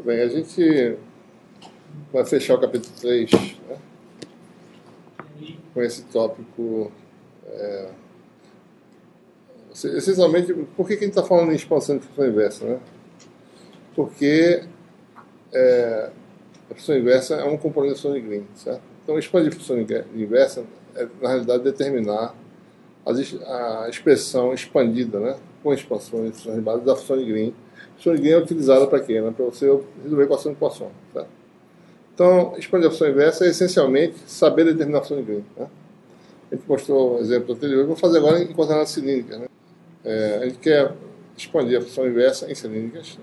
bem, a gente vai fechar o capítulo 3, né, com esse tópico. Essencialmente, por que a gente está falando em expansão de função inversa? Né? Porque a função inversa é um componente da função de Green. Certo? Então, expandir função inversa é, na realidade, determinar a expressão expandida, né, com expansões de funções básicas da função de Green. A função de Green é utilizada para quê? Né? Para você resolver equação de Poisson. Certo? Então, expandir a função inversa é essencialmente saber determinar a função de Green. Né? A gente mostrou o exemplo anterior, eu vou fazer agora em coordenadas cilíndricas. Né? A gente quer expandir a função inversa em cilíndricas.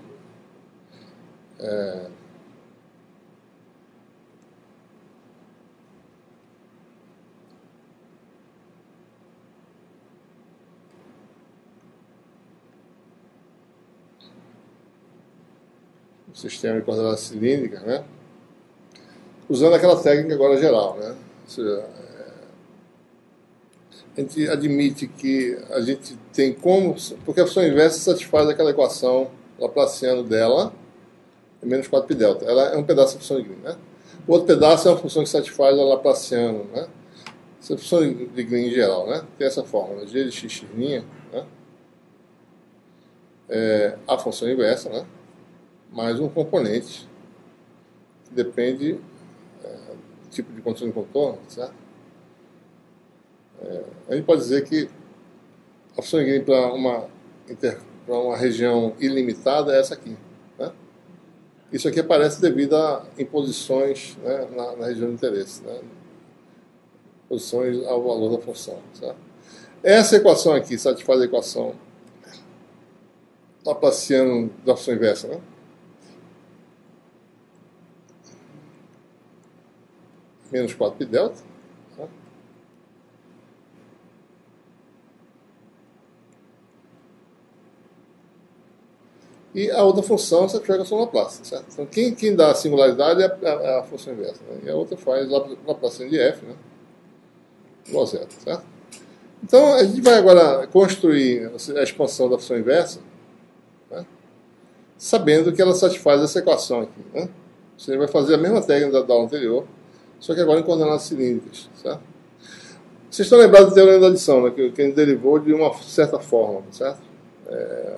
O sistema de coordenadas cilíndricas, né? Usando aquela técnica agora geral. Né? Ou seja, a gente admite que a gente tem como, porque a função inversa satisfaz aquela equação laplaciana dela, é menos 4π delta. Ela é um pedaço da função de Green. Né? O outro pedaço é uma função que satisfaz a laplaciana. Né? Essa é a função de Green em geral. Né? Tem essa fórmula, g de x, né? A função inversa, né? Mais um componente que depende do tipo de condição de contorno. Certo? A gente pode dizer que a função de Green para uma região ilimitada é essa aqui. Né? Isso aqui aparece devido a imposições, né, na região de interesse. Né? Posições ao valor da função. Certo? Essa equação aqui satisfaz a equação laplaciana da função inversa. Né? Menos 4π delta. Tá? E a outra função satisfaz a equação Laplace. Certo? Então, quem dá a singularidade é a função inversa. Né? E a outra faz Laplaciano de f, né? Igual a zero. Certo? Então, a gente vai agora construir a expansão da função inversa, né? Sabendo que ela satisfaz essa equação aqui. Né? Você vai fazer a mesma técnica da aula anterior, só que agora em coordenadas cilíndricas. Certo? Vocês estão lembrados do teorema da adição, né? Que a gente derivou de uma certa forma. Certo?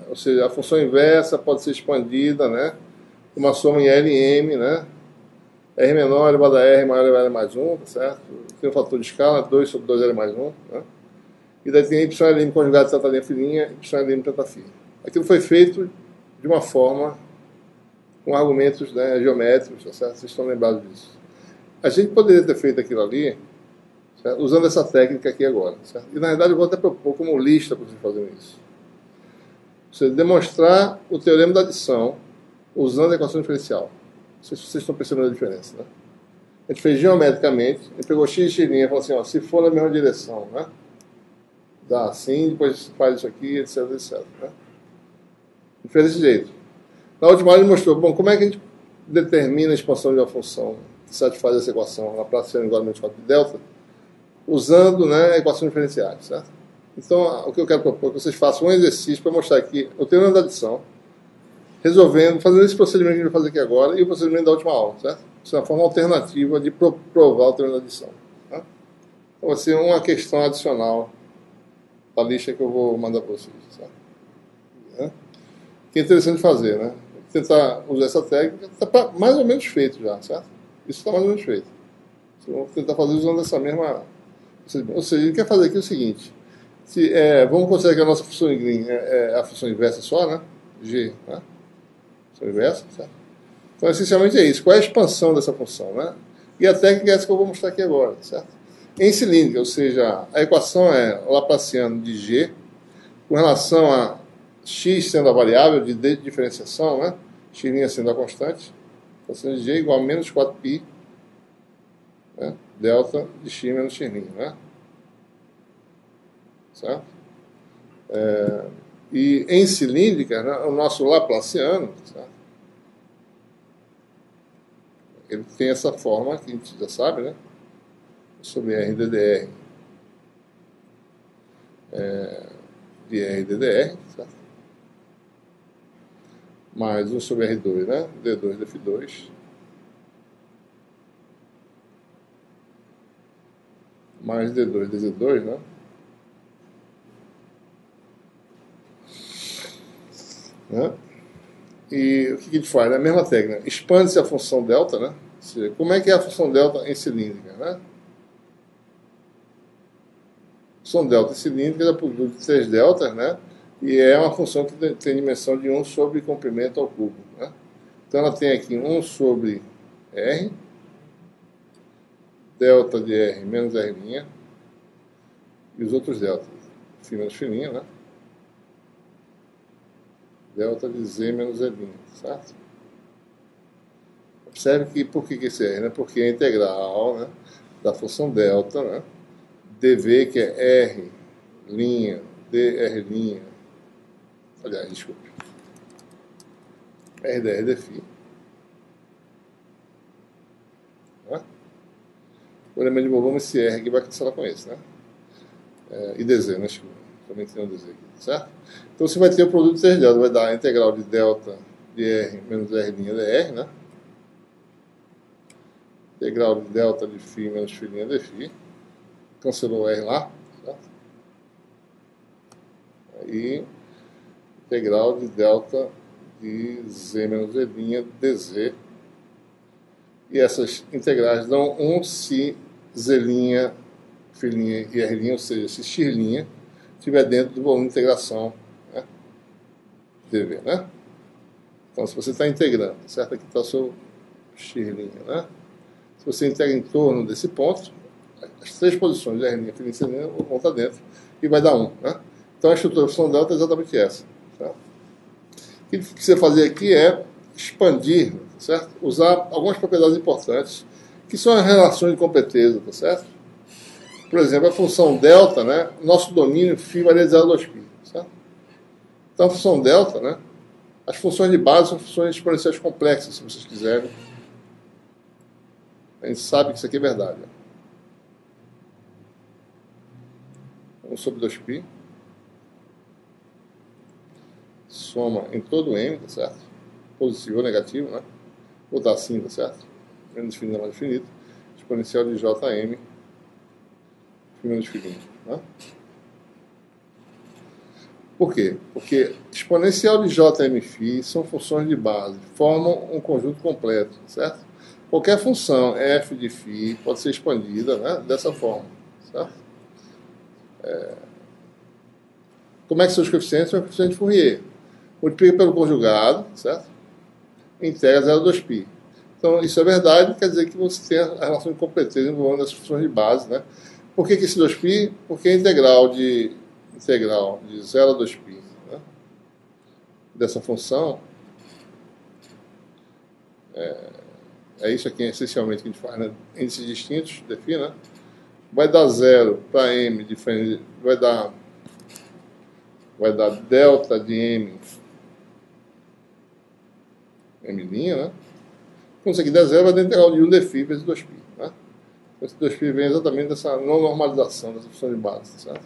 Ou seja, a função inversa pode ser expandida, né? Uma soma em L e M, né? R menor elevado a R maior elevado a R mais 1, tá certo? Tem um fator de escala, 2 sobre 2L mais 1, né? E daí tem YLM conjugado de teta linha fininha e YLM teta fia. Aquilo foi feito de uma forma com argumentos, né, geométricos, tá certo? Vocês estão lembrados disso. A gente poderia ter feito aquilo ali, certo? Usando essa técnica aqui agora, certo? E na verdade eu vou até propor como lista para vocês fazerem isso. Ou seja, demonstrar o teorema da adição usando a equação diferencial. Não sei se vocês estão percebendo a diferença, né? A gente fez geometricamente, a gente pegou x e x' e falou assim, ó, se for na mesma direção, né? Dá assim, depois faz isso aqui, etc, etc. Né? A gente fez desse jeito. Na última aula ele mostrou, bom, como é que a gente determina a expansão de uma função que satisfaz essa equação, Laplaciano igual a menos 4 de delta, usando, né, equações diferenciais, certo? Então, o que eu quero propor é que vocês façam um exercício para mostrar aqui o teorema da adição, resolvendo, fazendo esse procedimento que a gente vai fazer aqui agora e o procedimento da última aula, certo? Isso é uma forma alternativa de provar o teorema da adição. Tá? Então, vai ser uma questão adicional da lista que eu vou mandar para vocês, certo? Que é interessante fazer, né? Tentar usar essa técnica, está mais ou menos feito já, certo? Isso está mais ou menos feito. Vamos tentar fazer usando essa mesma... Ou seja, ele quer fazer aqui o seguinte, vamos considerar que a nossa função de Green é a função inversa só, né? G, né? Função inversa, certo? Então, essencialmente é isso. Qual é a expansão dessa função, né? E a técnica é essa que eu vou mostrar aqui agora, certo? Em cilíndrica, ou seja, a equação é o Laplaciano de G com relação a x sendo a variável de diferenciação, né? X' sendo a constante. Laplaciano de G igual a menos 4π, né? Delta de x menos x', né? Certo? E em cilíndrica, né, o nosso Laplaciano, certo? Ele tem essa forma que a gente já sabe, né? Sobre R ddr de R ddr, certo? mais 1 sobre R2, né? D2 dF2 mais D2 dZ2, né? E o que a gente faz? A mesma técnica. Expande-se a função delta, né? Ou seja, como é que é a função delta em cilíndrica, né? A função delta em cilíndrica é produto de 3 deltas, né? E é uma função que tem dimensão de 1 sobre comprimento ao cubo, né? Então ela tem aqui 1 sobre R, delta de R menos R', e os outros deltas, φ menos φ', né? Delta de Z menos Z', certo? Observe que, por que esse R, né? Porque é a integral, né, da função delta, né, dV, que é R', dR', aliás, desculpe, R dr dφ, né? O elemento de volume, esse R aqui vai cancelar com esse, né? E dz, né? Também tem um dz aqui, certo? Então você vai ter o produto de 3 deltas, vai dar a integral de delta de R menos R' dr, né? Integral de delta de φ menos φ' dφ. Cancelou o R lá, certo? Aí, integral de delta de Z menos Z' dz. E essas integrais dão 1 se Z', φ' e R', ou seja, se x' estiver dentro do volume de integração, né, dV, né? Então, se você está integrando, certo? Aqui está o seu x', né? Se você integra em torno desse ponto, as 3 posições de R', φ', Z' vão estar dentro e vai dar 1, né? Então, a estrutura da função delta é exatamente essa, certo? O que você fazer aqui é expandir, certo? Usar algumas propriedades importantes, que são as relações de completeza, tá certo? Por exemplo, a função delta, né? Nosso domínio φ varia de 0 a 2π, certo? Então, a função delta, né? As funções de base são funções exponenciais complexas, se vocês quiserem. A gente sabe que isso aqui é verdade. 1 sobre 2π. Soma em todo M, tá certo? Positivo ou negativo, né? Vou dar assim, tá certo? Menos infinito mais infinito. Exponencial de Jm menos φ', né? Por quê? Porque exponencial de Jmφ são funções de base, formam um conjunto completo, certo? Qualquer função f de φ pode ser expandida, né, dessa forma, certo? Como é que são os coeficientes? São os coeficientes de Fourier. Multiplica pelo conjugado, certo? Integra 0 a 2π. Então, isso é verdade, quer dizer que você tem a relação de completeza envolvendo as funções de base, né? Por que esse 2π? Porque a integral de 0 a 2π, né, dessa função é isso aqui essencialmente que a gente faz, né? Índices distintos, define, né? Vai dar 0 para m diferente, vai dar delta de m, né? Quando isso aqui der 0, vai dar integral de 1 dφ vezes 2π, né? Esse 2π vem exatamente dessa não normalização dessa função de base, certo?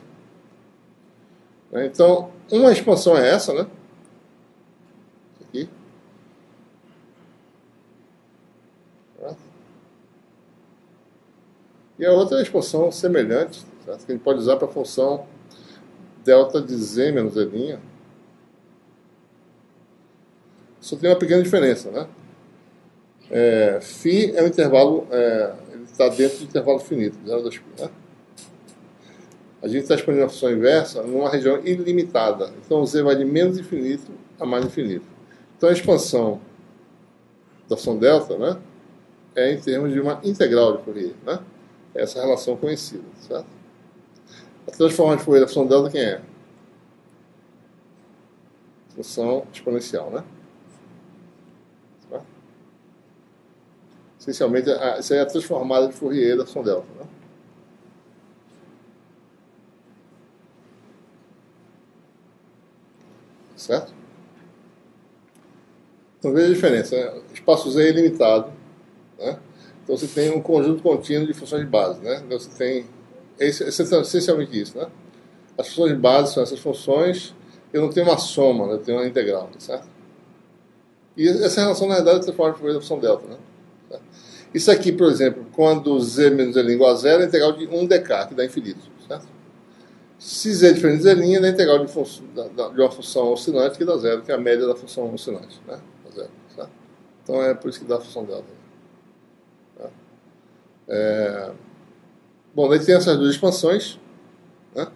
Então, uma expansão é essa, né? Aqui. Certo? E a outra é a expansão semelhante, certo? Que a gente pode usar para a função delta de Z menos Z'. Só tem uma pequena diferença, né? Φ é um intervalo, ele está dentro do intervalo finito, 0 a 2π, né? A gente está expandindo a função inversa numa região ilimitada. Então, o Z vai de menos infinito a mais infinito. Então, a expansão da função delta, né, é em termos de uma integral de Fourier, né? Essa relação conhecida, certo? A transformação de Fourier da função delta quem é? Função exponencial, né? Certo? Essencialmente, essa é a transformada de Fourier da função delta, né? Certo? Então veja a diferença, né? O espaço Z é ilimitado, né? Então você tem um conjunto contínuo de funções de base, né? Então você tem essencialmente isso, né? As funções de base são essas funções, eu não tenho uma soma, eu tenho uma integral, certo? E essa relação, na verdade, é transformada por da função delta, né? Isso aqui, por exemplo, quando z menos z igual a zero, é a integral de 1dk, que dá infinito, certo? Se z é diferente de z', é a integral de uma função oscilante que dá zero, que é a média da função oscilante, né? Dá zero, certo? Então é por isso que dá a função delta. Tá? Bom, daí tem essas duas expansões, né?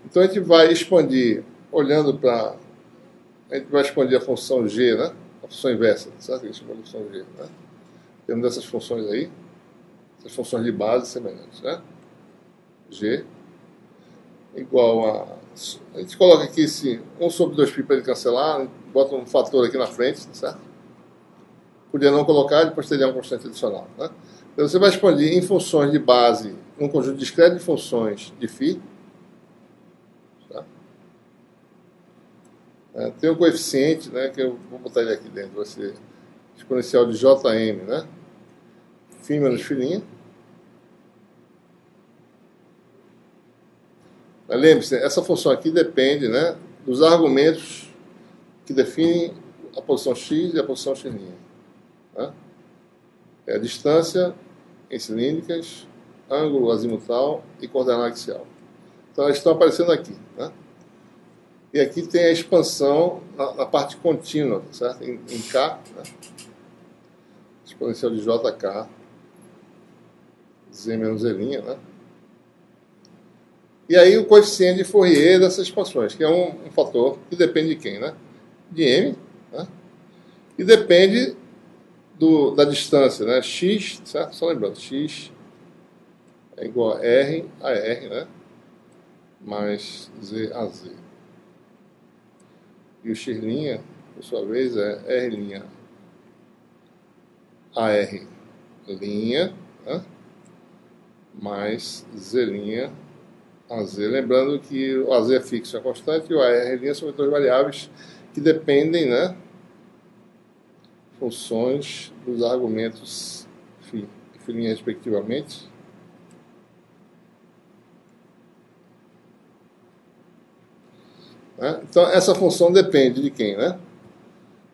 Então a gente vai expandir, olhando para... A gente vai expandir a função g, né? A função inversa, certo? Que a gente chama de função g, né? Temos dessas funções aí, essas funções de base semelhantes, né? G igual a... A gente coloca aqui esse 1 sobre 2π para ele cancelar, bota um fator aqui na frente, certo? Podia não colocar, depois teria uma constante adicional, né? Então você vai expandir em funções de base, um conjunto discreto de funções de φ. Tá? Tem um coeficiente, né, que eu vou botar ele aqui dentro, vai ser exponencial de Jm, né? Φ menos φ'. Mas lembre-se, essa função aqui depende, né, dos argumentos que definem a posição x e a posição x'. Né? É a distância em cilíndricas, ângulo azimutal e coordenada axial. Então elas estão aparecendo aqui. Né? E aqui tem a expansão na parte contínua, certo? Em K, né? Exponencial de JK, Z menos Z', né? E aí o coeficiente de Fourier dessas expansões, que é um fator que depende de quem, né? De M, né? E depende da distância, né? X, certo? Só lembrando, X é igual a R a R, né? Mais Z a Z. E o X', por sua vez, é R' a R', né? Mais Z' a Z. Lembrando que o AZ é fixo, é constante, e o AR' são duas variáveis que dependem, né? Funções dos argumentos φ e φ' respectivamente. Né? Então, essa função depende de quem, né?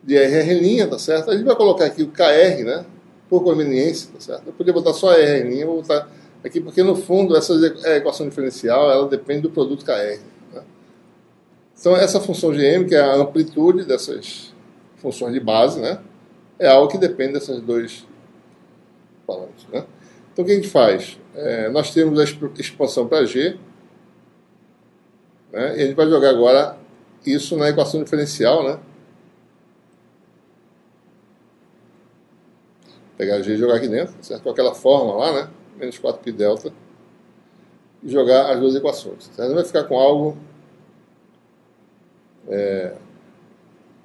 De RR', tá certo? A gente vai colocar aqui o KR, né? Por conveniência, tá certo? Eu poderia botar só RR', vou botar aqui, porque no fundo, essa equação diferencial, ela depende do produto KR. Né? Então, essa função GM, que é a amplitude dessas funções de base, né? É algo que depende desses dois parâmetros, né? Então, o que a gente faz? Nós temos a expansão para G, né? E a gente vai jogar agora isso na equação diferencial, né? Pegar G e jogar aqui dentro, certo? Com aquela fórmula lá, né? Menos 4π delta. E jogar as duas equações. Certo? Vai ficar com algo...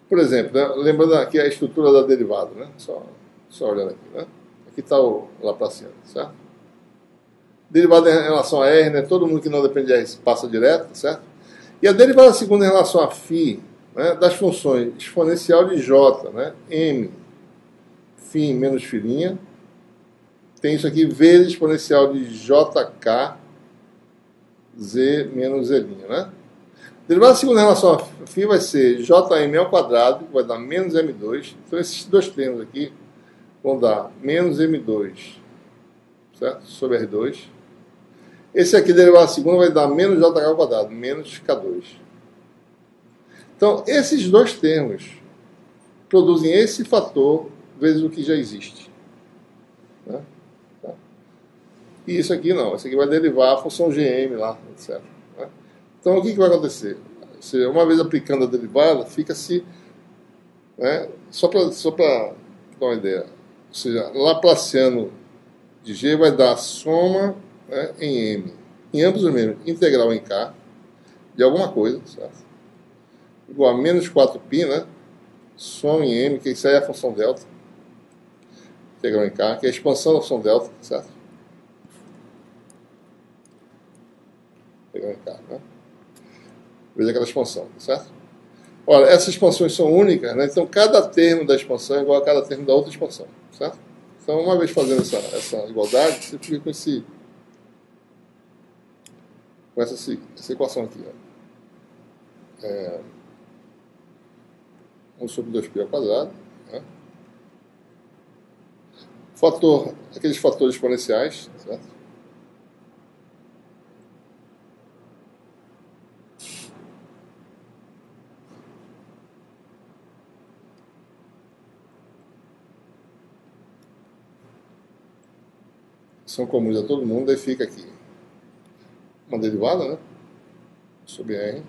Por exemplo, né? Lembrando aqui a estrutura da derivada, né? Só olhando aqui, né? Aqui está o Laplaciano, certo? Derivada em relação a R, né? Todo mundo que não depende de R passa direto, certo? E a derivada segunda em relação a φ, né? Das funções exponencial de J, né? M, φ menos φ', tem isso aqui, vezes exponencial de JK, Z menos Z', né? Derivada segunda em relação a φ vai ser Jm ao quadrado, que vai dar menos M2. Então, esses dois termos aqui vão dar menos M2, certo? Sobre R2. Esse aqui, derivada segunda, vai dar menos JK ao quadrado, menos K2. Então, esses dois termos produzem esse fator vezes o que já existe. Né? E isso aqui não. Isso aqui vai derivar a função GM lá, etc. Né? Então, o que vai acontecer? Uma vez aplicando a derivada, fica-se... Né? Só para dar uma ideia. Ou seja, Laplaciano de G vai dar a soma, né, em M. Em ambos os mesmos, integral em K, de alguma coisa, certo? Igual a menos 4π, né? Soma em M, que isso aí é a função delta. Integral em K, que é a expansão da função delta, certo? Integral em K, né? Veja aquela expansão, certo? Olha, essas expansões são únicas, né? Então cada termo da expansão é igual a cada termo da outra expansão, certo? Então, uma vez fazendo essa igualdade, você fica com essa equação aqui. Ó. 1 sobre 2π ao quadrado, Né? Aqueles fatores exponenciais, certo? São comuns a todo mundo, aí fica aqui uma derivada, né? Sobre R,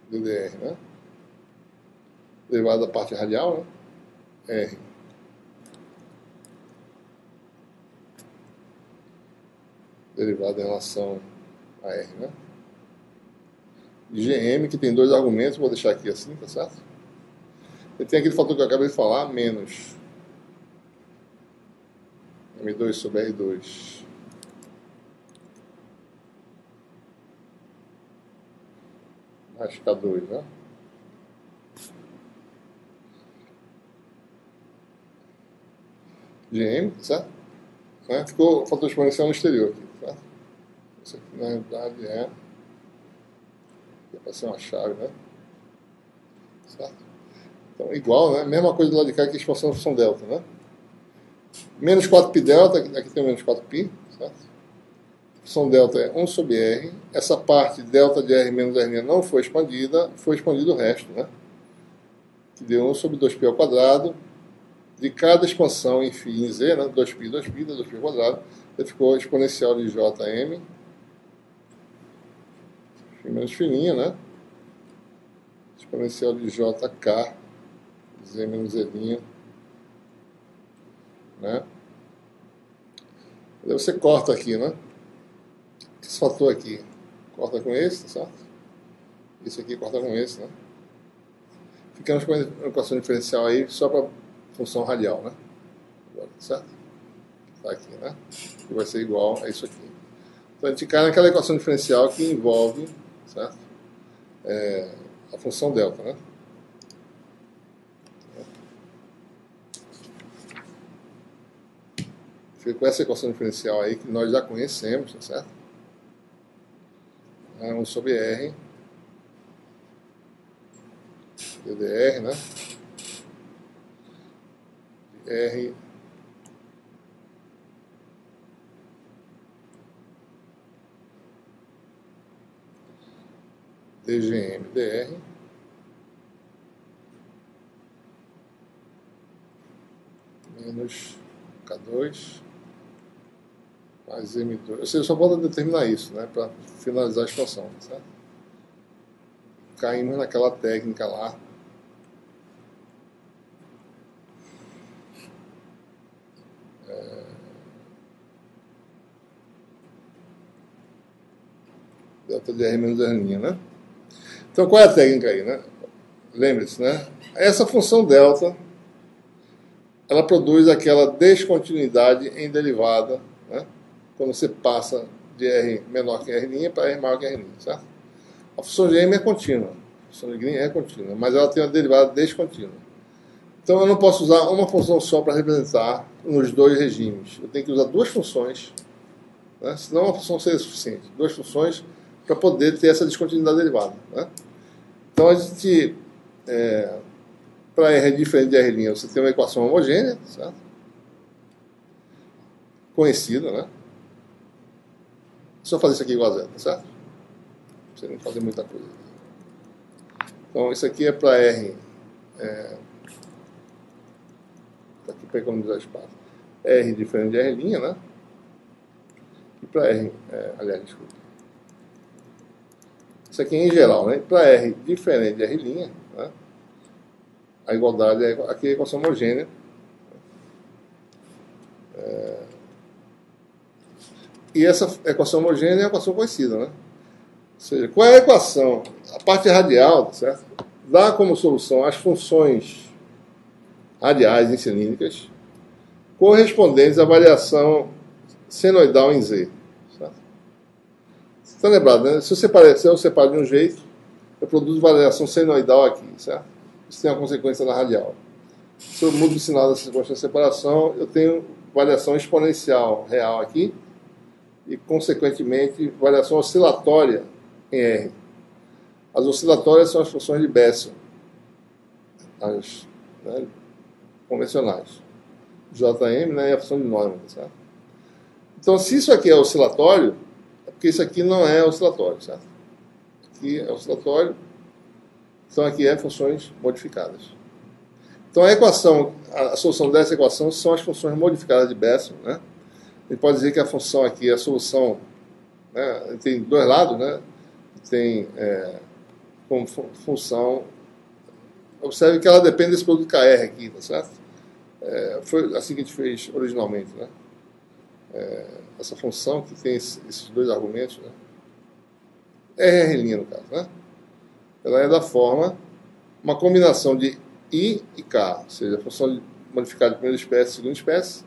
ddr, né? Derivada da parte radial, né? R. Derivada em relação a R, né? GM, que tem dois argumentos, vou deixar aqui assim, tá certo? E tem aquele fator que eu acabei de falar, menos M2 sobre R2 mais K2, né? GM, certo? Né? Ficou o fator exponencial no exterior aqui, certo? Isso aqui na realidade é para ser uma chave, né? Certo? Então, igual, né? Mesma coisa do lado de cá que a expansão da função delta, né? Menos 4π delta, aqui tem menos 4π, certo? A função delta é 1 sobre R. Essa parte delta de R menos R não foi expandida, foi expandido o resto, né? Que deu 1 sobre 2π ao quadrado. De cada expansão em φ em Z, né? 2π, 2π, 2π ao quadrado. Ficou exponencial de Jm, menos fininho, né? Exponencial de JK, Z menos Z', né? Daí você corta aqui, né? Esse fator aqui corta com esse, tá certo? Esse aqui corta com esse, né? Ficamos com a equação diferencial aí só para função radial, né? Agora, certo? Tá aqui, né? Que vai ser igual a isso aqui. Então a gente cai naquela equação diferencial que envolve, certo? A função delta, né? Fica com essa equação diferencial aí que nós já conhecemos, tá certo? 1 sobre R ddr, né? R dgm dr menos K2 mais M2. Ou seja, só falta determinar isso, né? Para finalizar a expansão, certo? Caímos naquela técnica lá. Delta de R menos R', né? Então, qual é a técnica aí, né? Lembre-se, né? Essa função delta, ela produz aquela descontinuidade em derivada, né? Quando você passa de R menor que R' para R maior que R', certo? A função de M é contínua, a função de Green é contínua, mas ela tem uma derivada descontínua. Então, eu não posso usar uma função só para representar nos dois regimes. Eu tenho que usar duas funções, né? Senão uma função seria suficiente. Duas funções para poder ter essa descontinuidade derivada, né? Então, a gente, para R diferente de R', você tem uma equação homogênea, certo? Conhecida, né? Só fazer isso aqui igual a zero, tá certo? Não precisa nem fazer muita coisa. Então, isso aqui é para R. Aqui para economizar espaço. R diferente de R', né? E para R, aliás, desculpa. Isso aqui é em geral, né? Para R diferente de R', né? A igualdade aqui é a equação homogênea. E essa equação homogênea é a equação conhecida, né? Ou seja, qual é a equação? A parte radial, certo? Dá como solução as funções radiais em cilíndricas correspondentes à variação senoidal em Z. Certo? Você está lembrado, né? Se eu separo de um jeito, eu produzo variação senoidal aqui, certo? Isso tem uma consequência na radial. Se eu mudo o sinal da circunstância de separação, eu tenho variação exponencial real aqui e, consequentemente, variação oscilatória em R. As oscilatórias são as funções de Bessel. As né, convencionais. Jm, né, e a função de Neumann, certo? Então, se isso aqui é oscilatório, é porque isso aqui não é oscilatório, certo? Aqui é oscilatório, então aqui é funções modificadas. Então, a solução dessa equação são as funções modificadas de Bessel, né? A gente pode dizer que a função aqui, a solução, né, tem dois lados, né? Tem como função. Observe que ela depende desse produto KR aqui, tá certo? Foi assim que a gente fez originalmente, né? Essa função que tem esses dois argumentos, né? R' no caso, né? Ela é da forma uma combinação de I e K, ou seja, a função modificada de primeira espécie e segunda espécie.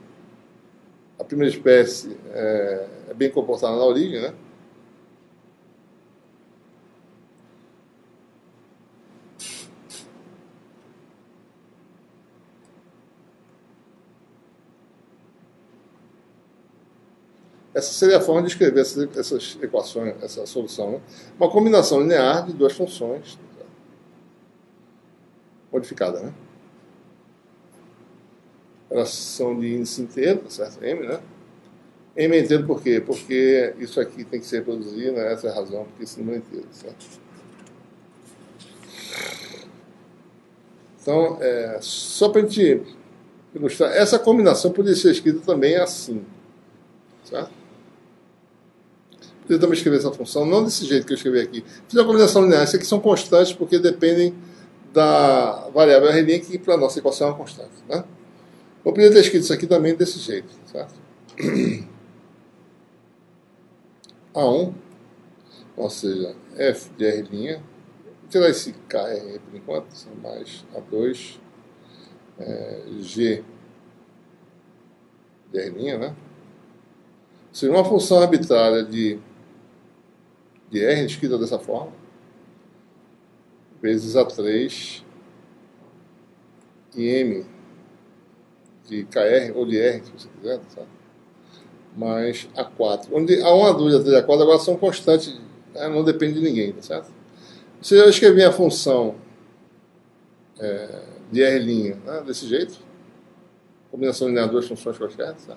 A primeira espécie é bem comportada na origem, né? Essa seria a forma de escrever essas equações, essa solução, né? Uma combinação linear de duas funções modificadas, né? Elas são de índice inteiro, certo? M, né? M é inteiro por quê? Porque isso aqui tem que se reproduzir, né? Essa é a razão, porque isso não é inteiro, certo? Então, só para a gente ilustrar, essa combinação poderia ser escrita também assim, certo? Poderia também escrever essa função, não desse jeito que eu escrevi aqui. Fiz uma combinação linear, essas aqui são constantes porque dependem da variável R', que para a nossa equação é uma constante, né? Eu poderia ter escrito isso aqui também desse jeito, certo? A1, ou seja, f de R', vou tirar esse KR por enquanto, mais A2, G de R', né? Ou seja, uma função arbitrária de R escrita dessa forma, vezes A3 e M de KR ou de R, se você quiser, sabe? Mais A4. Onde A1, A2 e A3 e A4 agora são constantes, né? Não depende de ninguém, tá certo? Se eu escrever a função de R', né, desse jeito, combinação linear de duas funções quaisquer, tá?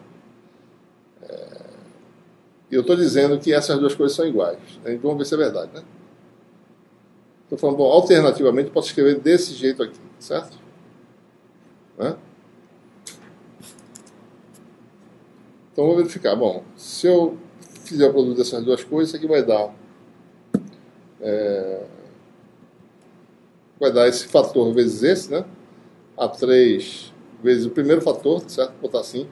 E eu estou dizendo que essas duas coisas são iguais. Então vamos ver se é verdade, né? Estou falando, bom, alternativamente eu posso escrever desse jeito aqui, certo? Né? Então vou verificar. Bom, se eu fizer o produto dessas duas coisas, isso aqui vai dar esse fator vezes esse, né? A3 vezes o primeiro fator, certo? Vou botar assim.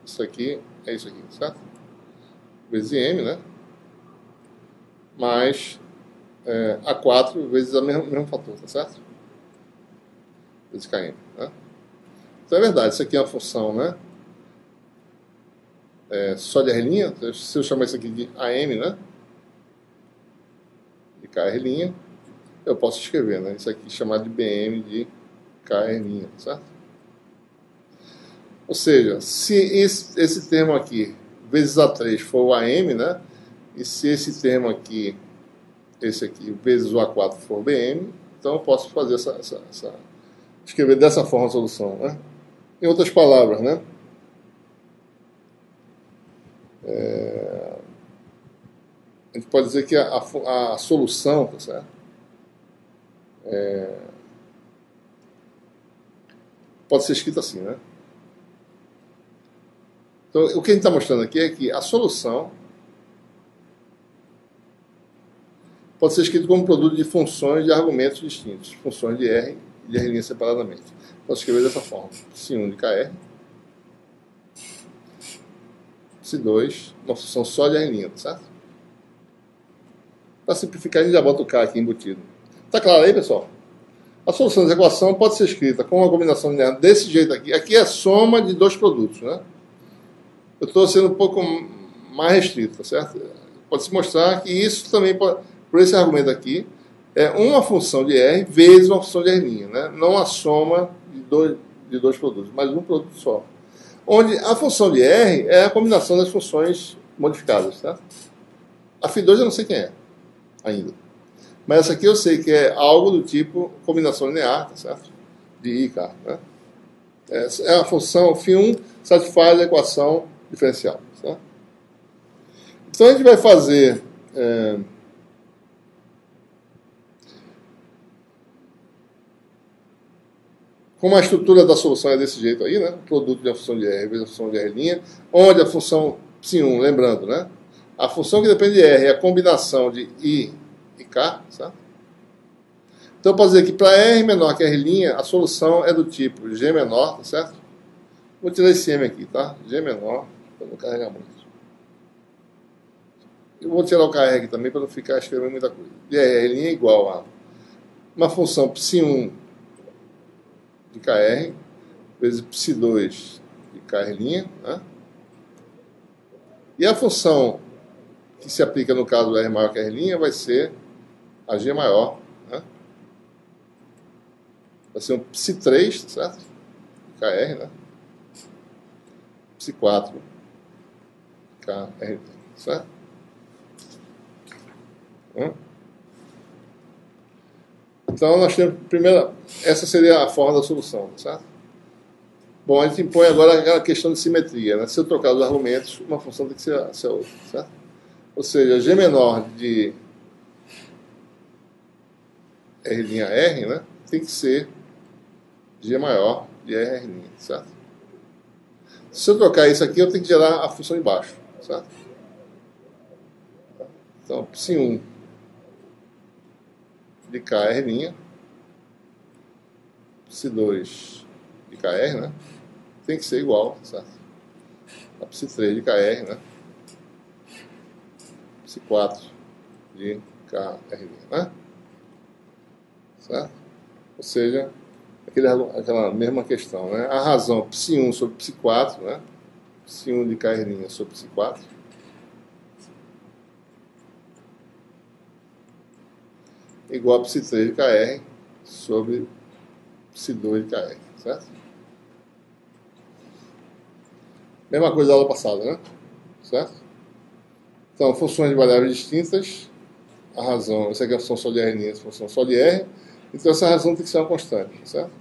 Isso aqui é isso aqui, certo? Vezes M, né? Mais A4 vezes o mesmo fator, tá certo? Vezes KM, né? Então é verdade, isso aqui é uma função, né? Só de R', se eu chamar isso aqui de AM, né? De KR', eu posso escrever, né? Isso aqui chamado de BM de KR', certo? Ou seja, se esse termo aqui, vezes A3, for o AM, né? E se esse termo aqui, esse aqui, vezes o A4 for BM, então eu posso fazer escrever dessa forma a solução, né? Em outras palavras, né? A gente pode dizer que a solução, tá certo? Pode ser escrita assim, né? Então, o que a gente está mostrando aqui é que a solução pode ser escrita como produto de funções de argumentos distintos, funções de R e de R' separadamente. Posso escrever dessa forma: ψ1 de KR, ψ2, uma função só de R', tá certo? Para simplificar, a gente já bota o K aqui embutido. Tá claro aí, pessoal? A solução dessa equação pode ser escrita com uma combinação linear desse jeito aqui. Aqui é a soma de dois produtos, né? Eu estou sendo um pouco mais restrito, tá certo? Pode-se mostrar que isso também, por esse argumento aqui, é uma função de R vezes uma função de R', né? Não a soma de dois produtos, mas um produto só. Onde a função de R é a combinação das funções modificadas, tá? A φ2 eu não sei quem é ainda. Mas essa aqui eu sei que é algo do tipo combinação linear, tá certo? de I e K, né? É a função φ1 satisfaz a equação diferencial. Tá? Então a gente vai fazer como a estrutura da solução é desse jeito aí, né? O produto de uma função de R vezes a função de R', onde a função φ1, lembrando, né? A função que depende de R é a combinação de I e K, certo? Então eu posso dizer que para R menor que R', a solução é do tipo G menor, tá certo? Vou tirar esse M aqui, tá? G menor, para não carregar muito. Eu vou tirar o KR aqui também para não ficar escrevendo muita coisa. E R' é igual a uma função ψ1 de KR vezes ψ2 de KR', né? E a função que se aplica no caso do R maior que R' vai ser a G maior, né? Vai ser um ψ3, certo? De KR, né? ψ4 de KR', certo? Então nós temos, primeiro, essa seria a forma da solução, certo? Bom, a gente impõe agora aquela questão de simetria, né? Se eu trocar os argumentos, uma função tem que ser a outra, certo? Ou seja, G menor de R', né? Tem que ser G maior de R', certo? Se eu trocar isso aqui, eu tenho que gerar a função embaixo, certo? Então, ψ1 de KR', ψ2 de KR, né? Tem que ser igual, certo? A ψ3 de KR, né? ψ4 de KR', né? Certo? Ou seja, aquela mesma questão, né? A razão ψ1 sobre ψ4, né? ψ1 de KR' sobre ψ4 igual a ψ3 de KR sobre ψ2 de KR, certo? Mesma coisa da aula passada, né? Certo? Então, funções de variáveis distintas, a razão, essa aqui é a função só de R', essa função só de R, então essa razão tem que ser uma constante, certo?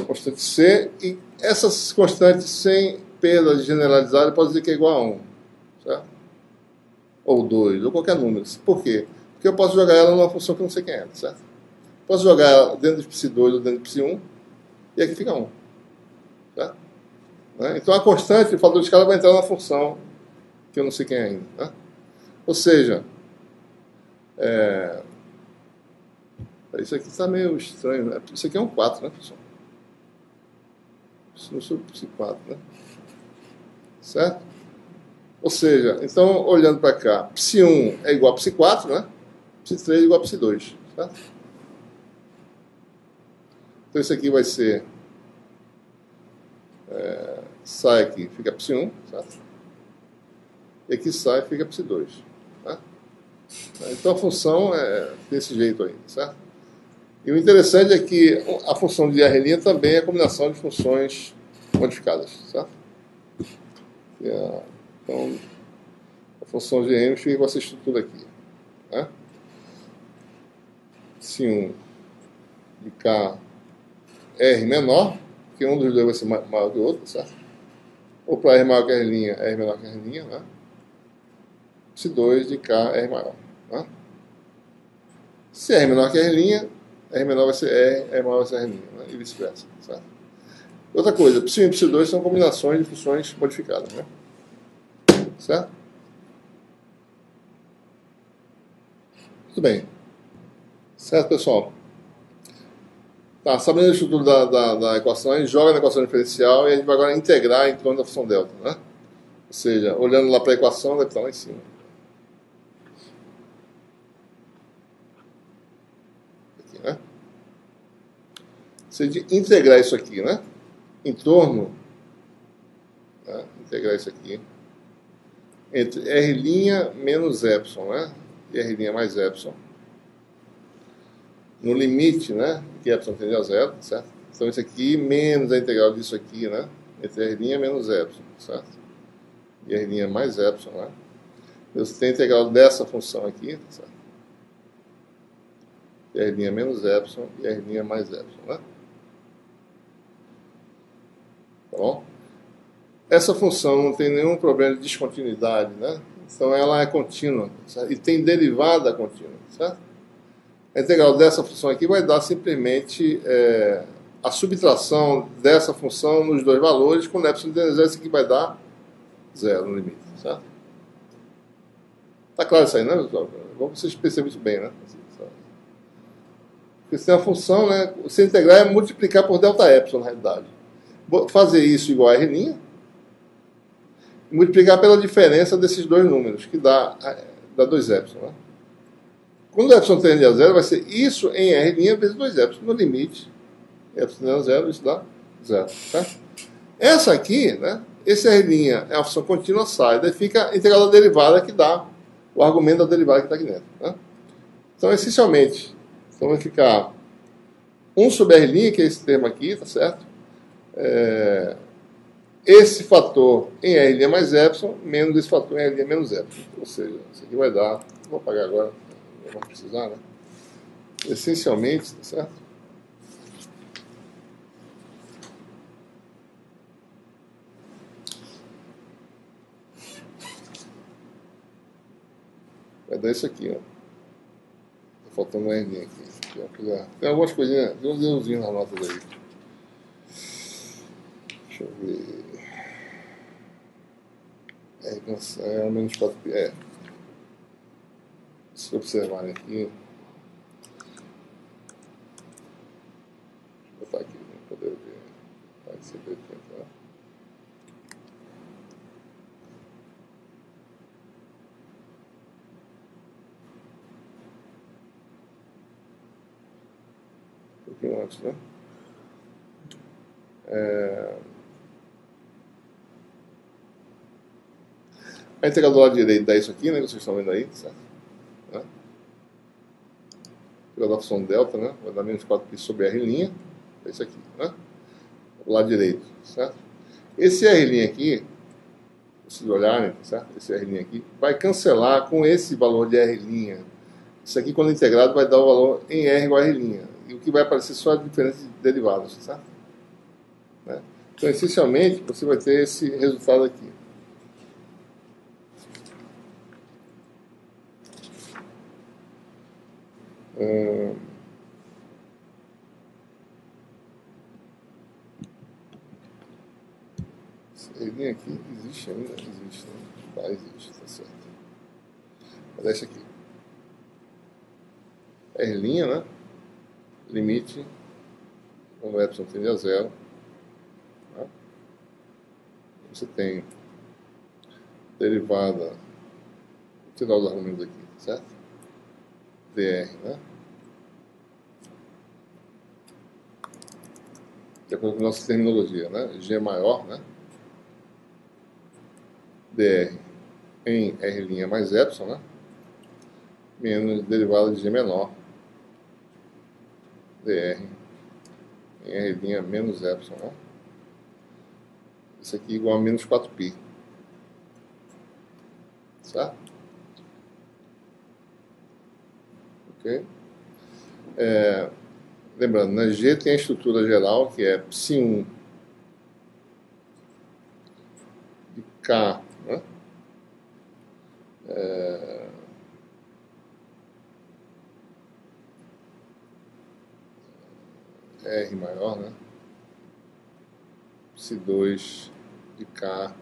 Constante C, e essas constantes sem perda generalizada, pode dizer que é igual a 1, certo? Ou 2, ou qualquer número. Por quê? Porque eu posso jogar ela numa função que eu não sei quem é, certo? Posso jogar ela dentro de ψ2 ou dentro de ψ1, e aqui fica 1, certo? Então a constante, o fator de escala, vai entrar na função que eu não sei quem é ainda, né? Ou seja, isso aqui está meio estranho, né? Isso aqui é um 4, né, pessoal? Isso não sobre ψ4, né? Certo? Ou seja, então, olhando para cá, ψ1 é igual a ψ4, né? ψ3 é igual a ψ2, certo? Então isso aqui vai ser sai aqui, fica ψ1, certo? E aqui sai, fica ψ2, tá? Então a função é desse jeito aí, certo? E o interessante é que a função de R' também é a combinação de funções modificadas, certo? Então, a função de M fica com essa estrutura aqui, né? ψ1 de K R menor, porque um dos dois vai ser maior que o outro, certo? Ou para R maior que R', R menor que R', né? ψ2 de K R maior, né? Se R menor que R', R menor vai ser R maior vai ser R', né? E vice-versa, certo? Outra coisa, ψ1 e ψ2 são combinações de funções modificadas, né? Certo? Muito bem. Certo, pessoal? Tá, sabendo a estrutura da equação, a gente joga na equação diferencial e a gente vai agora integrar em torno da função delta, né? Ou seja, olhando lá para a equação, deve estar lá em cima. Aqui, né? Se a gente integrar isso aqui, né? Em torno, né? Integrar isso aqui entre R' menos epsilon, né? E R' mais epsilon. No limite, né, que epsilon tende a zero, certo? Então isso aqui menos a integral disso aqui, né, entre R' menos epsilon, certo? E R' mais epsilon, né? Você tem a integral dessa função aqui, certo? R' menos epsilon e R' mais epsilon, né? Tá bom? Essa função não tem nenhum problema de descontinuidade, né? Então ela é contínua, certo? E tem derivada contínua, certo? A integral dessa função aqui vai dar simplesmente a subtração dessa função nos dois valores, com epsilon de zero, isso aqui vai dar zero no limite, certo? Tá claro isso aí, né, pessoal? Bom que vocês percebam isso bem, né? Porque se tem uma função, né? Você integrar é multiplicar por delta epsilon, na realidade. Fazer isso igual a R', multiplicar pela diferença desses dois números, que dá 2 epsilon, né? Quando o epsilon tende a zero, vai ser isso em R' vezes 2 epsilon. No limite, epsilon tende a zero, isso dá zero, tá? Essa aqui, né? Esse R' é uma função contínua, sai, daí fica a integral da derivada que dá o argumento da derivada que está aqui dentro, né? Então, essencialmente, então vai ficar 1 sobre R', que é esse termo aqui, tá certo? Esse fator em R' mais epsilon, menos esse fator em R' menos epsilon. Ou seja, isso aqui vai dar, vou apagar agora, não vamos precisar, né? Essencialmente, tá certo? Vai dar isso aqui, ó. Tá faltando um R' aqui. Tem algumas coisinhas, tem uns errozinhos nas notas aí. Deixa eu ver. É menos 4π. Se observarem aqui. Deixa eu botar aqui para poder ver. Vai ser perfeito, né? Um pouquinho antes, né? A integral do lado direito dá isso aqui, né? Vocês estão vendo aí, certo? Né? A integral da função delta, né? Vai dar menos 4π sobre R', é isso aqui, né? Do lado direito, certo? Esse R' aqui, se vocês olharem, certo? Esse R' aqui vai cancelar com esse valor de R'. Isso aqui, quando integrado, vai dar o valor em R igual a R'. E o que vai aparecer só a diferença de derivadas, certo? Né? Então, essencialmente, você vai ter esse resultado aqui. Esse R' aqui existe ainda? Existe, né? Tá, existe, tá certo. Mas esse aqui. R', né? Limite, quando o epsilon tende a zero. Né? Você tem derivada, vou tirar os argumentos aqui, certo? dr, né? De acordo com a nossa terminologia, né? G maior, né? dr em R' mais epsilon, né? Menos derivada de G menor, dr em R' menos epsilon, né? Isso aqui igual a menos 4π. Certo? Ok? Lembrando, né, G tem a estrutura geral, que é Ψ1 de K, né? R maior, né? Ψ2 de K,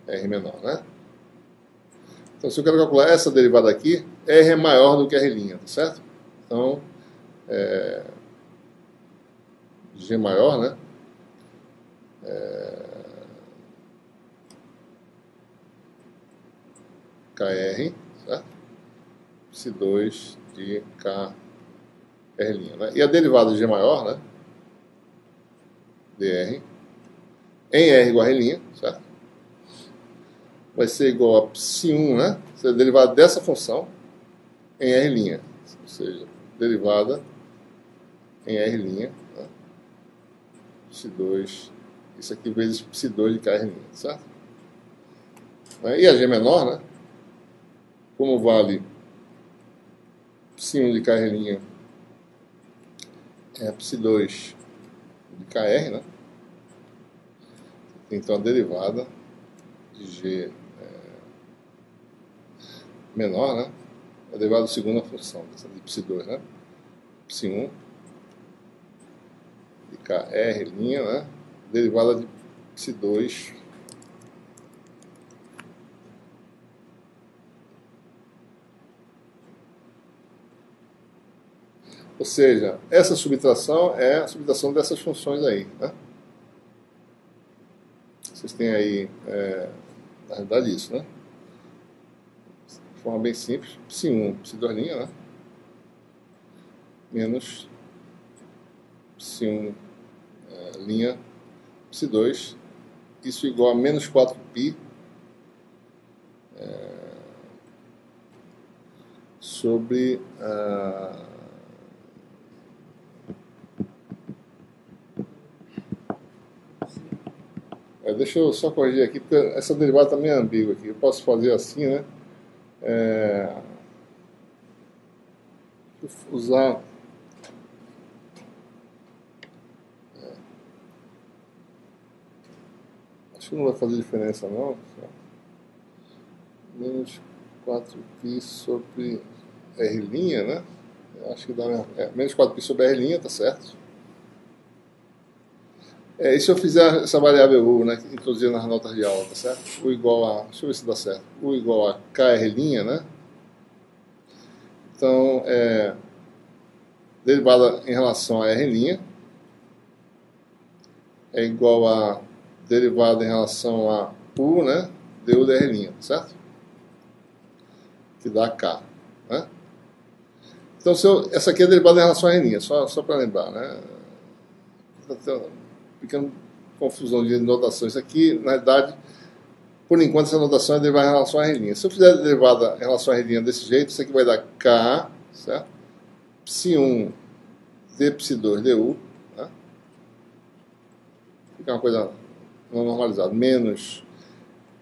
R menor, né? Então, se eu quero calcular essa derivada aqui, R é maior do que R', tá certo? Então, G maior, né? KR, certo? Ψ2 de KR', né? E a derivada de G maior, né? dr em R igual a R', certo? Vai ser igual a Ψ1, né? Ou seja, a derivada dessa função em R', ou seja, derivada em R', né? Ψ2, isso aqui vezes Ψ2 de KR', certo? E a G menor, né? Como vale Psi1 de KR' é Psi2 de KR, né? Então a derivada de G menor, né? A derivada de segunda função, de Psi2, né? Psi1 de KR', né? Derivada de Psi2 ou seja, essa subtração é a subtração dessas funções aí, né? Vocês têm aí, na realidade, isso, né? De forma bem simples, Psi1, Psi2', né? Menos Psi1, linha, Psi2, isso igual a menos 4π sobre deixa eu só corrigir aqui, porque essa derivada também é ambígua aqui. Eu posso fazer assim, né? Usar acho que não vai fazer diferença não. Menos 4π sobre R', né? Eu acho que dá menos 4π sobre R', tá certo? E se eu fizer essa variável U, né, introduzir nas notas de aula, tá certo? U igual a, deixa eu ver se dá certo, U igual a KR', né? Então, derivada em relação a R' é igual a derivada em relação a U, né? Du de R', tá certo? Que dá K, né? Então, essa aqui é derivada em relação a R', só para lembrar, né? Pequena confusão de notação. Isso aqui, na verdade, por enquanto, essa notação é derivada em relação a R'. Se eu fizer a derivada em relação a R' desse jeito, isso aqui vai dar K, certo? Psi1 d Psi2 du, né? Fica uma coisa não normalizada, menos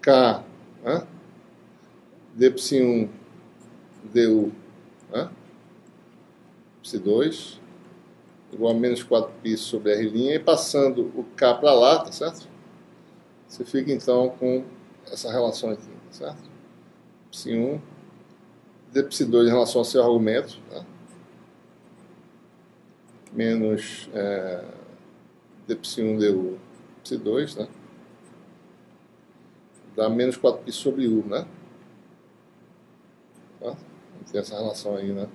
K, né? D Psi1 du, né? Psi2 igual a menos 4π sobre R', e passando o K para lá, tá certo? Você fica então com essa relação aqui, tá certo? Psi1 d Psi2 em relação ao seu argumento, tá? Menos d Psi1 du Psi2, né? Dá menos 4π sobre U, né? Tá? Tem essa relação aí, né?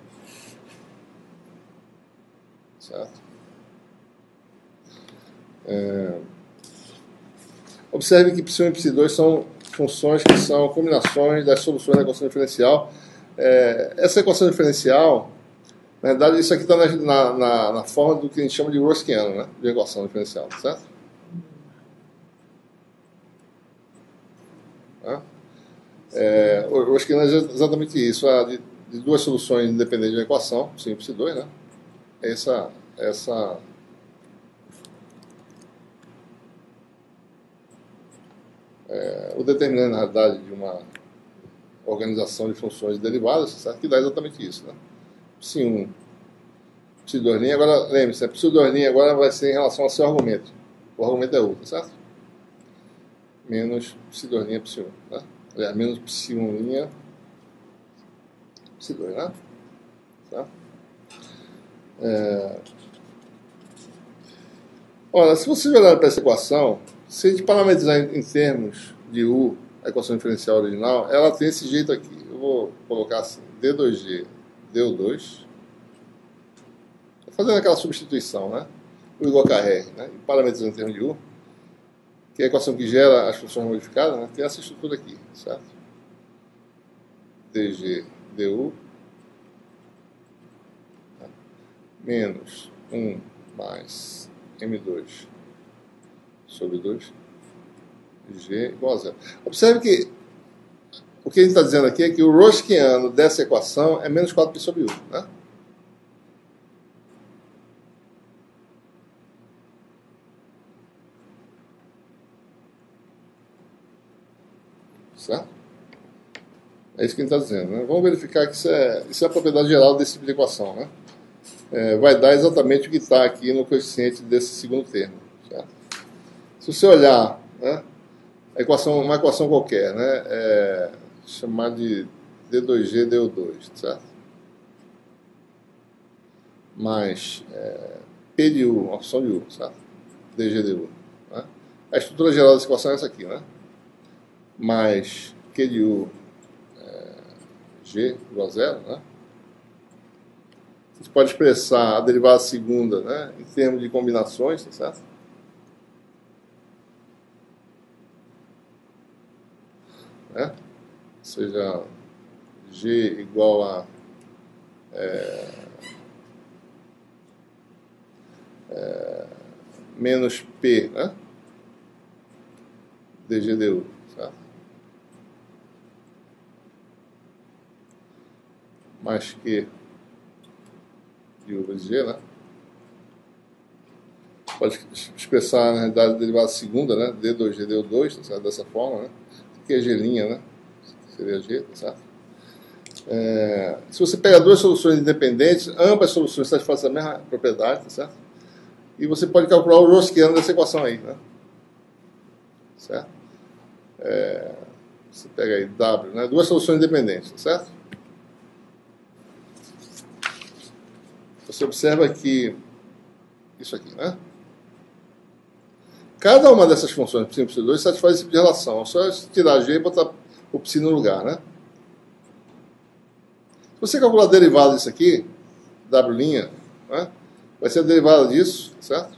Certo? Observe que Psi1 e Psi2 são funções que são combinações das soluções da equação diferencial. Essa equação diferencial, na verdade, isso aqui está na forma do que a gente chama de Rorskiano, né? De equação diferencial, certo? O Rorskiano é exatamente isso, de duas soluções independentes da equação, Psi1 e Psi2, né? O determinante, na realidade, de uma organização de funções derivadas, certo? Que dá exatamente isso, né? Psi1, Psi2', agora lembre-se, Psi2' agora vai ser em relação ao seu argumento. O argumento é U, tá certo? Menos Psi2', Psi1, né? Aliás, menos Psi1', Psi2, né? Tá? Ora, se vocês olharem para essa equação, se a gente parametrizar em termos de U, a equação diferencial original, ela tem esse jeito aqui. Eu vou colocar assim, D2G, DU2, fazendo aquela substituição, né? U igual a KR, né? E parametrizando em termos de U, que é a equação que gera as funções modificadas, né? Tem essa estrutura aqui, certo? DG, DU, menos 1 mais M2 sobre 2, G igual a 0. Observe que o que a gente está dizendo aqui é que o Rorskiano dessa equação é menos 4π sobre U, né? Certo? É isso que a gente está dizendo, né? Vamos verificar que isso é a propriedade geral desse tipo de equação, né? Vai dar exatamente o que está aqui no coeficiente desse segundo termo, certo? Se você olhar, né, uma equação qualquer, né, chamar de D2G DO2, certo? Mais P de U, uma função de U, certo? DG DU. Né? A estrutura geral dessa equação é essa aqui, né? Mais Q de U G igual a zero, né? A gente pode expressar a derivada segunda, né, em termos de combinações, tá certo? Né? Ou seja, G igual a menos P, né? DGDU, certo? Mais Q de U vezes G, né? Pode expressar, na realidade, a derivada segunda, né? D2G DU2, tá certo? Dessa forma, né? Aqui é G', né? Seria G, tá certo? Se você pegar duas soluções independentes, ambas soluções satisfazem a mesma propriedade, tá certo? E você pode calcular o Rosquiano dessa equação aí, né? Certo? Você pega aí W, né? Duas soluções independentes, tá certo? Você observa que isso aqui, né? Cada uma dessas funções, π1 e π2, satisfaz esse tipo de relação. É só tirar G e botar o π no lugar, né? Se você calcular a derivada disso aqui, W', né? Vai ser a derivada disso, certo?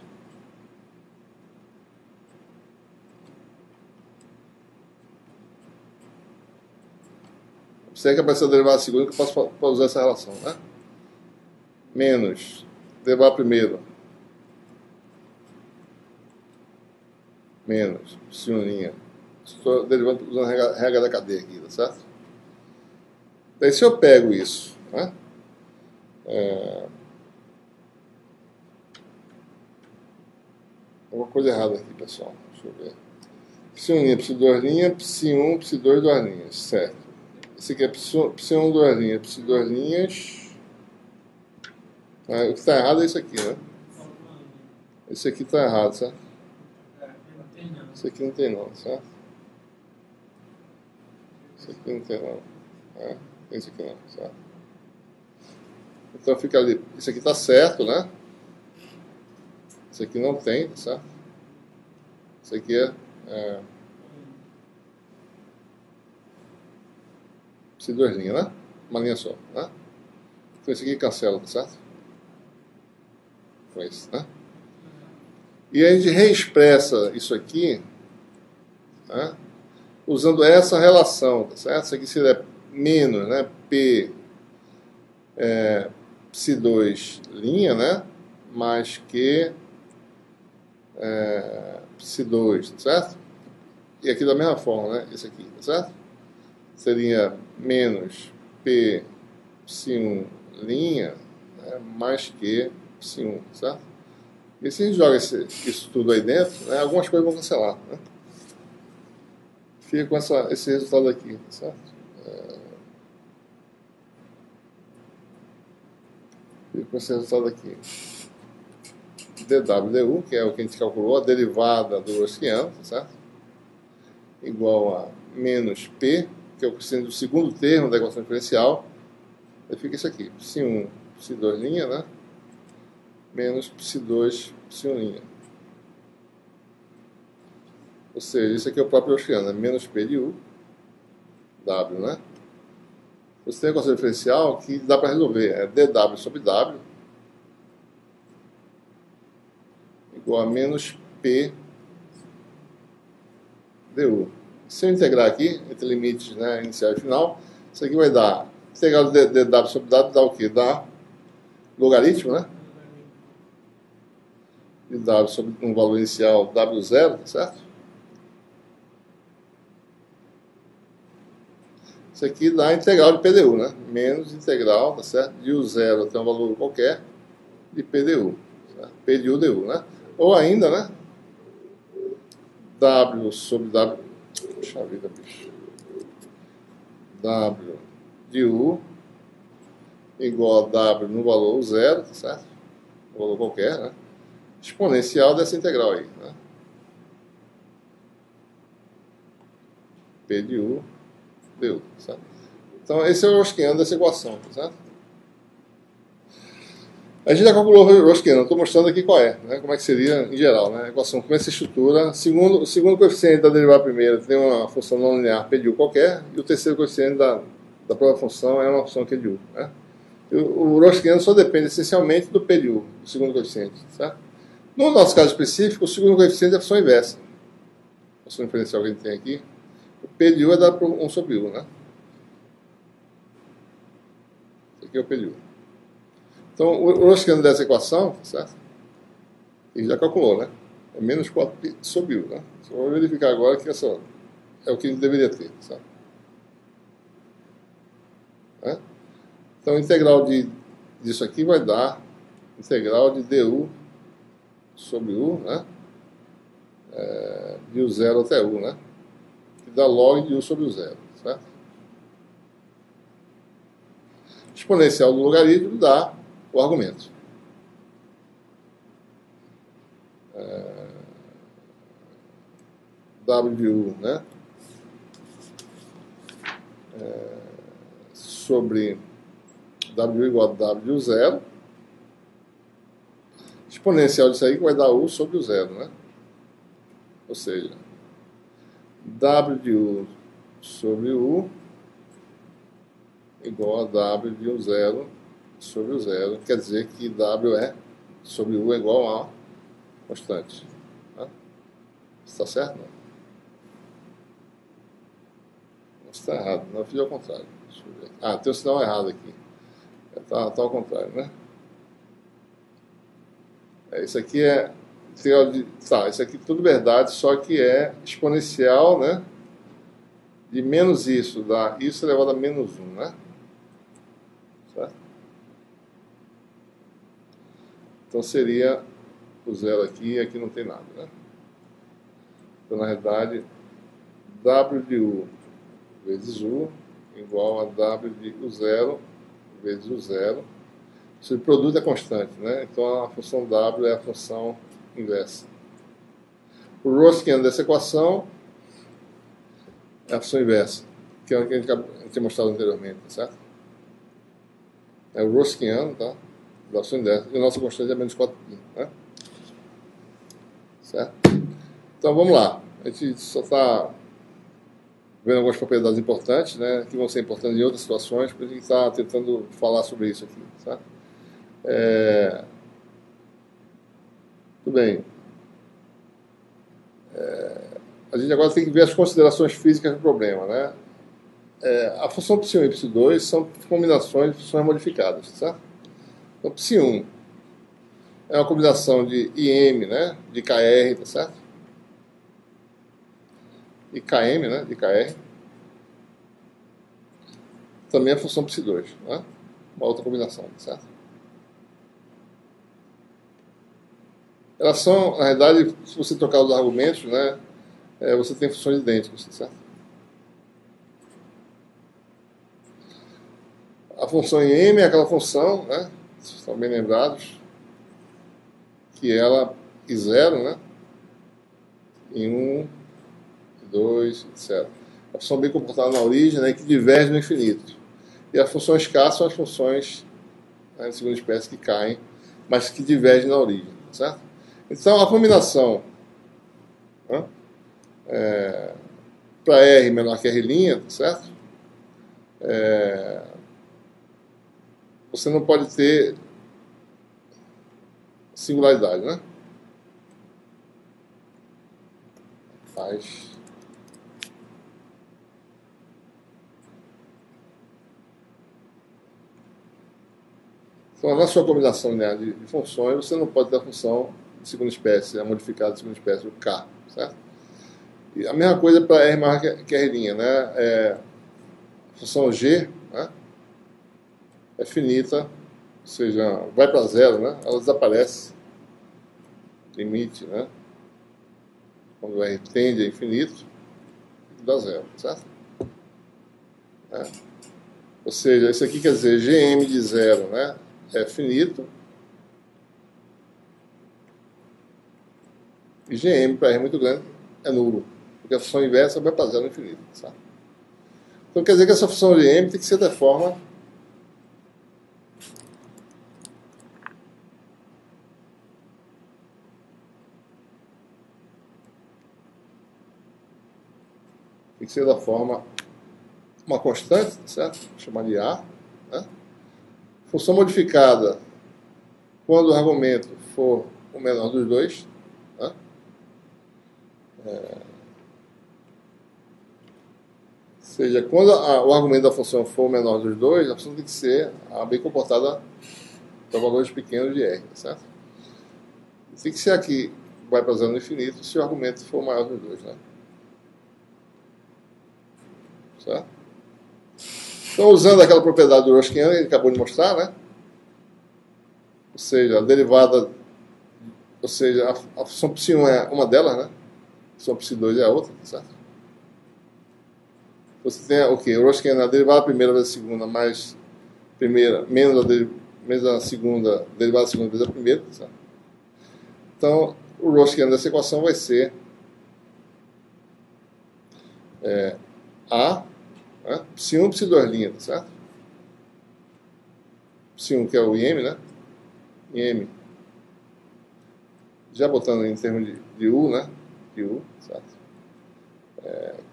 Observe que apareceu a derivada segunda, que eu posso usar essa relação, né? Menos derivada primeiro menos π'. Estou derivando usando a regra da cadeia aqui, tá certo? Daí se eu pego isso, né? Alguma coisa errada aqui, pessoal. Deixa eu ver. π', π2', π1, π2, duas linhas, certo? Esse aqui é π1, duas linhas, π2 linhas. O que está errado é isso aqui, né? Esse aqui está errado, certo? Esse aqui não tem não, certo? Esse aqui não tem não. Tem esse aqui não, certo? Então fica ali. Isso aqui está certo, né? Esse aqui não tem, certo? Esse aqui é duas linhas, né? Uma linha só, né? Então esse aqui cancela, tá certo? Com isso, né? E a gente reexpressa isso aqui, né, usando essa relação, tá certo? Isso aqui seria menos, né? P π2 linha, né? Mais Q π2, tá certo? E aqui da mesma forma, né? Esse aqui, tá certo? Seria menos P π1 linha, né, mais Q π1, certo? E se a gente joga isso tudo aí dentro, né, algumas coisas vão cancelar, né? Fica com esse resultado aqui, certo? Fica com esse resultado aqui. dW, que é o que a gente calculou, a derivada do Rosquiano, certo? Igual a menos P, que é o coeficiente do segundo termo da equação diferencial. Aí fica isso aqui, π1, π2', né? Menos π2, π1'. Ou seja, isso aqui é o próprio Rosquiano, é menos P de U, W, né? Você tem a equação diferencial que dá para resolver, é dW sobre W igual a menos P du. Se eu integrar aqui, entre limites, né, inicial e final, isso aqui vai dar, integral de dW sobre W dá o quê? Dá logaritmo, né? De W sobre um valor inicial W0, tá certo? Isso aqui dá a integral de PDU, né? Menos integral, tá certo? De U0 até um valor qualquer de PDU. Certo? P de U du, né? Ou ainda, né? W sobre W. Puxa vida, bicho. W de U igual a W no valor zero, tá certo? Um valor qualquer, né? Exponencial dessa integral aí, né? P de U deu, certo? Então, esse é o Rosquiano dessa equação, certo? A gente já calculou o Rosquiano, estou mostrando aqui qual é, né? Como é que seria em geral, né? A equação, como é que se estrutura. O segundo coeficiente da derivada primeira tem uma função não linear P de U qualquer, e o terceiro coeficiente da própria função é uma função Q de U, né? O Rosquiano só depende essencialmente do P de U, do segundo coeficiente, certo? No nosso caso específico, o segundo coeficiente é a função inversa. A função diferencial que a gente tem aqui. O P de U é dado por 1 sobre U, né? Esse aqui é o P de U. Então, o Rosquiano dessa equação, certo? Ele já calculou, né? É menos 4π sobre U, né? Só vou verificar agora que essa é o que ele deveria ter, certo? Né? Então, a integral disso aqui vai dar integral de du sobre U, né? De U0 até U, né? Que dá log de U sobre U0, certo? Exponencial do logaritmo dá o argumento. W de U, né? Sobre W igual a W de U0. Exponencial disso aí que vai dar U sobre U0, né? Ou seja, W de U sobre U igual a W de U0 sobre U0. Quer dizer que W sobre U é igual a constante. Tá? Está certo? Não. Está errado. Não, eu fiz ao contrário. Deixa eu ver. Ah, tem um sinal errado aqui. Está ao contrário, né? Isso aqui é... Tá, isso aqui é tudo verdade, só que é exponencial, né? De menos isso, dá isso elevado a menos 1, né? Certo? Então seria o zero aqui e aqui não tem nada, né? Então, na realidade, W de U vezes U igual a W de U0 vezes U0. O produto é constante, né? Então a função W é a função inversa. O Rosquiano dessa equação é a função inversa, que é o que a gente tinha mostrado anteriormente, certo? É o Rosquiano, tá? Da função inversa. E a nossa constante é menos 4π, né? Certo? Então vamos lá. A gente só está vendo algumas propriedades importantes, né? Que vão ser importantes em outras situações, por isso a gente está tentando falar sobre isso aqui, certo? Tudo bem. A gente agora tem que ver as considerações físicas do problema, né? A função ψ1 e ψ2 são combinações de funções modificadas, certo? Então, ψ1 é uma combinação de IM, né? De KR, tá certo? E KM, né? De KR. Também a função ψ2, né? Uma outra combinação, tá certo? Elas são, na realidade, se você trocar os argumentos, né? Você tem funções idênticas, certo? A função em M é aquela função, né? Vocês estão bem lembrados, que ela em 0, né? Em 1, 2, etc. A função bem comportada na origem, né? Que diverge no infinito. E a função escassa são as funções, né, de segunda espécie que caem, mas que divergem na origem, certo? Então a combinação, né? Para R menor que R', certo? Você não pode ter singularidade, né? Faz. Então, na sua combinação linear de funções, você não pode ter a função de segunda espécie, a modificada de segunda espécie, o K, certo? E a mesma coisa para R maior que R', né? A função G, né? É finita, ou seja, vai para zero, né? Ela desaparece, limite, né? Quando R tende a infinito, dá zero, certo? né? Ou seja, isso aqui quer dizer Gm de zero, né, é finito, e Gm para R muito grande é nulo, porque a função inversa vai para zero no infinito. Sabe? Então quer dizer que essa função de M tem que ser da forma uma constante, certo? Vou chamar de A, né? Função modificada quando o argumento for o menor dos dois, né? Ou seja, quando o argumento da função for o menor dos dois, a função tem que ser bem comportada para valores pequenos de R, certo? Tem que ser aqui, vai para zero no infinito, se o argumento for o maior dos dois, né? Certo? Então, usando aquela propriedade do Rorschchiano que ele acabou de mostrar, né? Ou seja, a derivada, ou seja, a função ψ1 é uma delas, né? A função ψ2 é a outra, certo? Você tem o quê? O Rorschchiano, a derivada primeira vezes a segunda mais primeira, menos a segunda, derivada da segunda vezes a primeira, certo? Então, o Rorschchiano dessa equação vai ser A, né? ψ1, ψ2', certo? ψ1 que é o IM, né? IM, já botando em termos de U, né? De U, certo?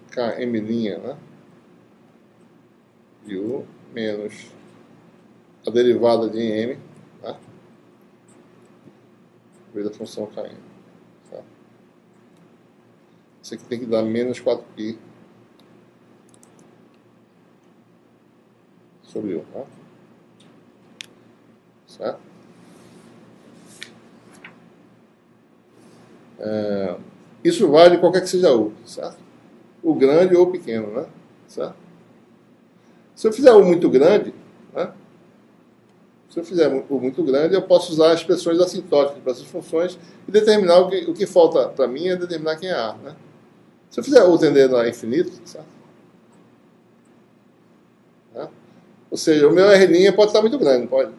Km', né? De U menos a derivada de M, tá? Vezes a função Km. Tá? Isso aqui tem que dar menos 4π sobre U, tá? Certo? Isso vale qualquer que seja U, certo? O grande ou o pequeno, né? Certo? Se eu fizer U muito grande, né? Se eu fizer U muito grande, eu posso usar as expressões assintóticas para essas funções e determinar o que falta para mim é determinar quem é A, né? Se eu fizer U tendendo a infinito, certo? Né? Ou seja, o meu R' pode estar muito grande, pode.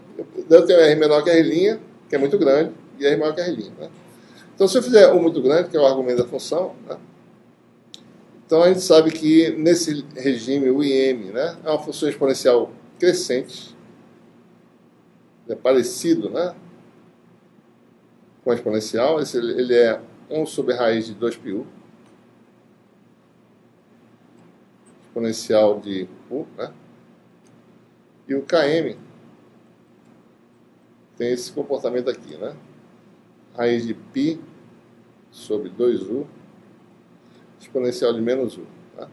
Eu tenho R menor que R', que é muito grande, e R maior que R', né? Então, se eu fizer U muito grande, que é o argumento da função, né? Então a gente sabe que nesse regime o IM, né, é uma função exponencial crescente, é parecido, né, com a exponencial. Ele é 1 sobre a raiz de 2πu, exponencial de U, né? E o Km tem esse comportamento aqui, né? Raiz de π sobre 2U, exponencial de menos U. Tá?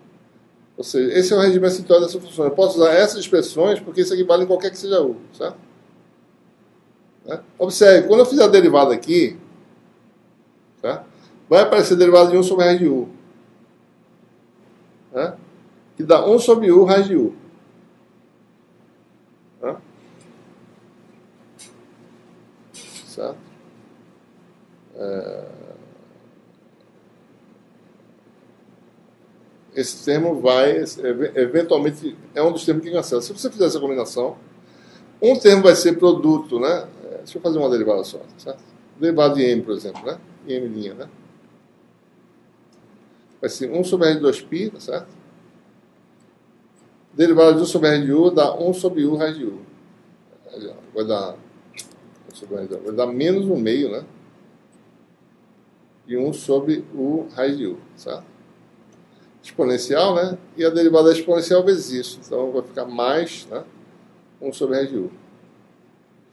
Ou seja, esse é o regime assintótico dessa função. Eu posso usar essas expressões porque isso aqui vale em qualquer que seja U, certo? Né? Observe, quando eu fizer a derivada aqui, tá? Vai aparecer a derivada de 1 sobre a raiz de U, né? Que dá 1 sobre U raiz de U. Tá? Certo? Esse termo vai, eventualmente, é um dos termos que cancela. Se você fizer essa combinação, um termo vai ser produto, né? Deixa eu fazer uma derivada só, certo? Derivada de M, por exemplo, né? M', né? Vai ser 1 sobre R de 2π, tá certo? Derivada de 1 sobre R de U dá 1 sobre U raiz de U. Vai dar menos 1 meio, né? E 1 sobre U raiz de U, certo? Exponencial, né? E a derivada exponencial vezes isso. Então vai ficar mais, né? 1 sobre raiz de U.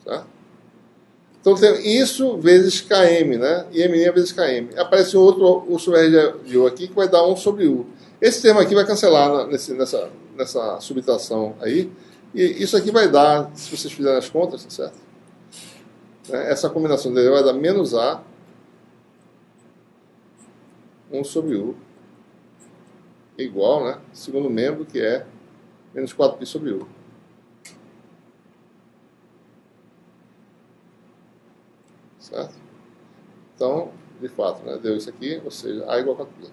Certo? Então tem isso vezes Km, né? E M' vezes Km. Aparece um outro U sobre raiz de U aqui que vai dar 1 sobre U. Esse termo aqui vai cancelar nessa subtração aí. E isso aqui vai dar, se vocês fizerem as contas, certo? Essa combinação dele vai dar menos A 1 sobre U igual, né? Segundo membro, que é menos 4π sobre U. Certo? Então, de fato, né? Deu isso aqui, ou seja, A igual a 4π.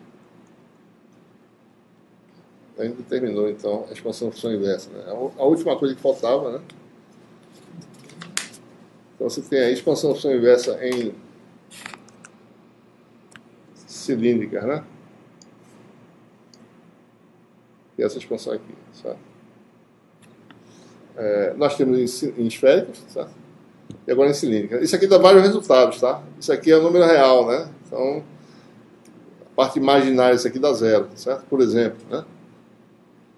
A gente determinou, então, a expansão da função inversa. Né? A última coisa que faltava, né? Então, você tem a expansão da função inversa em cilíndricas, né? E essa expansão aqui, certo? Nós temos em esféricas, certo? E agora em cilíndricas. Isso aqui dá vários resultados, tá? Isso aqui é o número real, né? Então, a parte imaginária, isso aqui dá zero, certo? Por exemplo, né?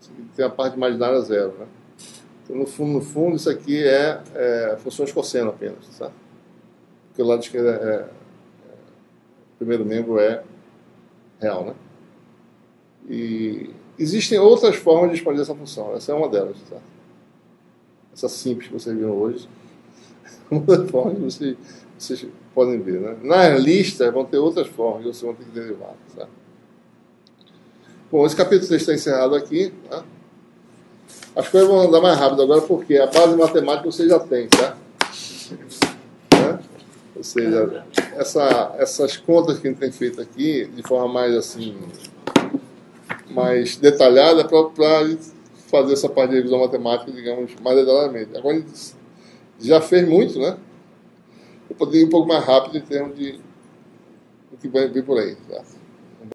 Isso aqui tem a parte imaginária zero, né? Então, no fundo, isso aqui é funções cosseno apenas, certo? Porque o lado esquerdo o primeiro membro é real, né? E existem outras formas de expandir essa função. Essa é uma delas, certo? Essa simples que vocês viram hoje, uma das formas que vocês podem ver, né? Na lista vão ter outras formas que vocês vão ter que derivar, certo? Bom, esse capítulo 3 está encerrado aqui, tá? As coisas vão andar mais rápido agora porque a base matemática você já tem, tá? Né? Ou seja, essas contas que a gente tem feito aqui, de forma mais assim, mais detalhada, para fazer essa parte de revisão matemática, digamos, mais detalhadamente. Agora a gente já fez muito, né? Eu poderia ir um pouco mais rápido em termos de o que vai vir por aí, tá?